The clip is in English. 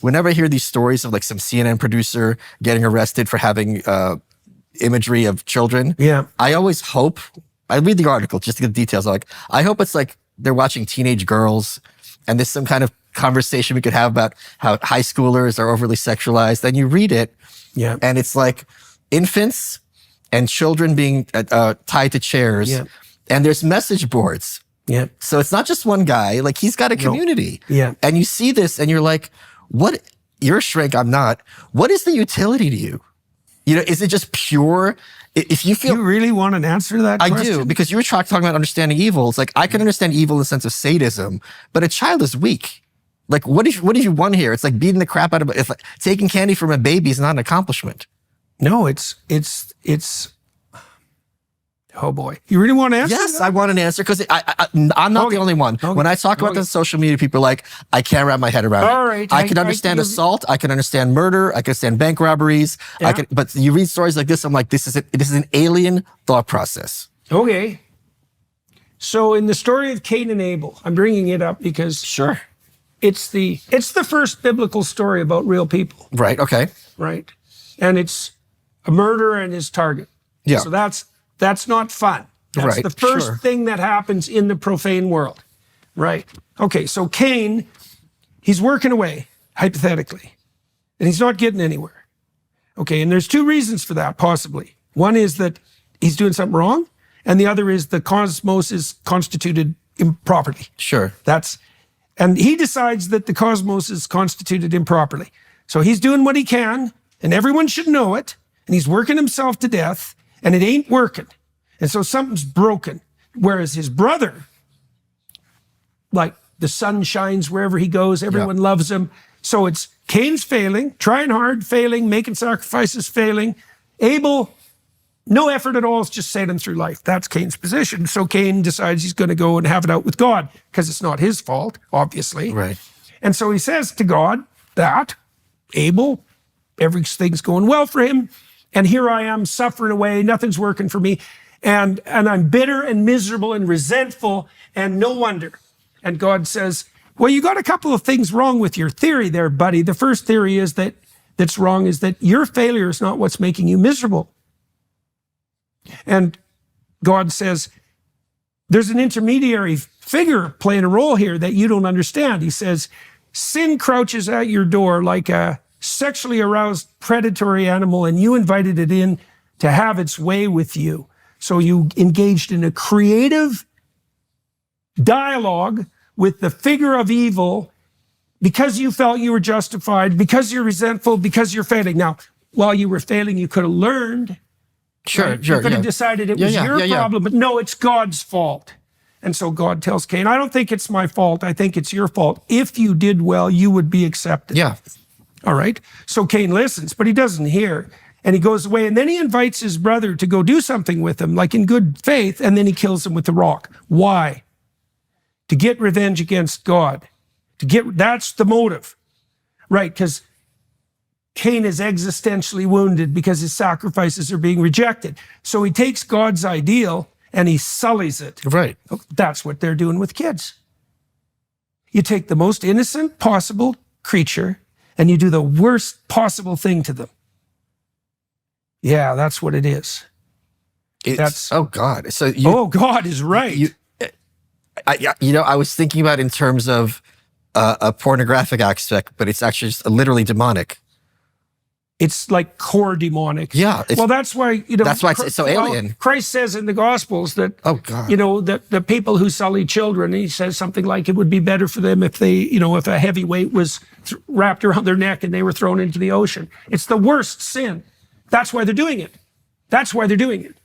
whenever I hear these stories of like some CNN producer getting arrested for having imagery of children, I always hope, I read the article just to get the details. Like, I hope it's like they're watching teenage girls and there's some kind of conversation we could have about how high schoolers are overly sexualized. Then you read it and it's like infants and children being tied to chairs and there's message boards. So it's not just one guy, like he's got a community. And you see this and you're like, what? You're a shrink, I'm not. What is the utility to you? You know, is it just pure? If you feel— You really want an answer to that question? I do, because you were talking about understanding evil. It's like, I can understand evil in the sense of sadism, but a child is weak. Like, what if you won here? It's like beating the crap out of it's like taking candy from a baby is not an accomplishment. No, it's oh boy. You really want to answer? Yes, I want an answer because I'm not the only one. When I talk about this on social media, people are like, I can't wrap my head around it. All right. I can understand assault. I can understand murder. I can understand bank robberies. But you read stories like this, I'm like, this is an alien thought process. Okay. So in the story of Cain and Abel, I'm bringing it up because it's the first biblical story about real people. Right. Okay. Right. And it's a murderer and his target. Yeah. So that's not fun. That's the first thing that happens in the profane world. Right. Okay, so Cain, he's working away, hypothetically, and he's not getting anywhere. Okay, and there's two reasons for that, possibly. One is that he's doing something wrong, and the other is the cosmos is constituted improperly. And he decides that the cosmos is constituted improperly. So he's doing what he can, and everyone should know it, and he's working himself to death, and it ain't working. And so something's broken. Whereas his brother, like the sun shines wherever he goes, everyone loves him. So it's Cain's failing, trying hard, failing, making sacrifices, failing. Abel, no effort at all, it's just sailing through life. That's Cain's position. So Cain decides he's going to go and have it out with God because it's not his fault, obviously. Right. And so he says to God that Abel, everything's going well for him. And here I am suffering away, nothing's working for me. And I'm bitter and miserable and resentful, and no wonder. And God says, well, you got a couple of things wrong with your theory there, buddy. The first theory is that's wrong is that your failure is not what's making you miserable. And God says, there's an intermediary figure playing a role here that you don't understand. He says, sin crouches at your door like a sexually aroused predatory animal, and you invited it in to have its way with you. So you engaged in a creative dialogue with the figure of evil because you felt you were justified, because you're resentful, because you're failing. Now, while you were failing, you could have learned. You could have decided it was your problem, but no, it's God's fault. And so God tells Cain, I don't think it's my fault. I think it's your fault. If you did well, you would be accepted. All right. So Cain listens, but he doesn't hear. And he goes away. And then he invites his brother to go do something with him, like in good faith. And then he kills him with the rock. Why? To get revenge against God. That's the motive. Right. Because Cain is existentially wounded because his sacrifices are being rejected. So he takes God's ideal and he sullies it. Right. That's what they're doing with kids. You take the most innocent possible creature and you do the worst possible thing to them. Yeah, that's what it is. Oh God! So God is right. I was thinking about it in terms of a pornographic aspect, but it's actually just literally demonic. It's like core demonic. Yeah. Well, that's why that's why it's so alien. Christ says in the Gospels that that the people who sully children, he says something like it would be better for them if they if a heavy weight was wrapped around their neck and they were thrown into the ocean. It's the worst sin. That's why they're doing it. That's why they're doing it.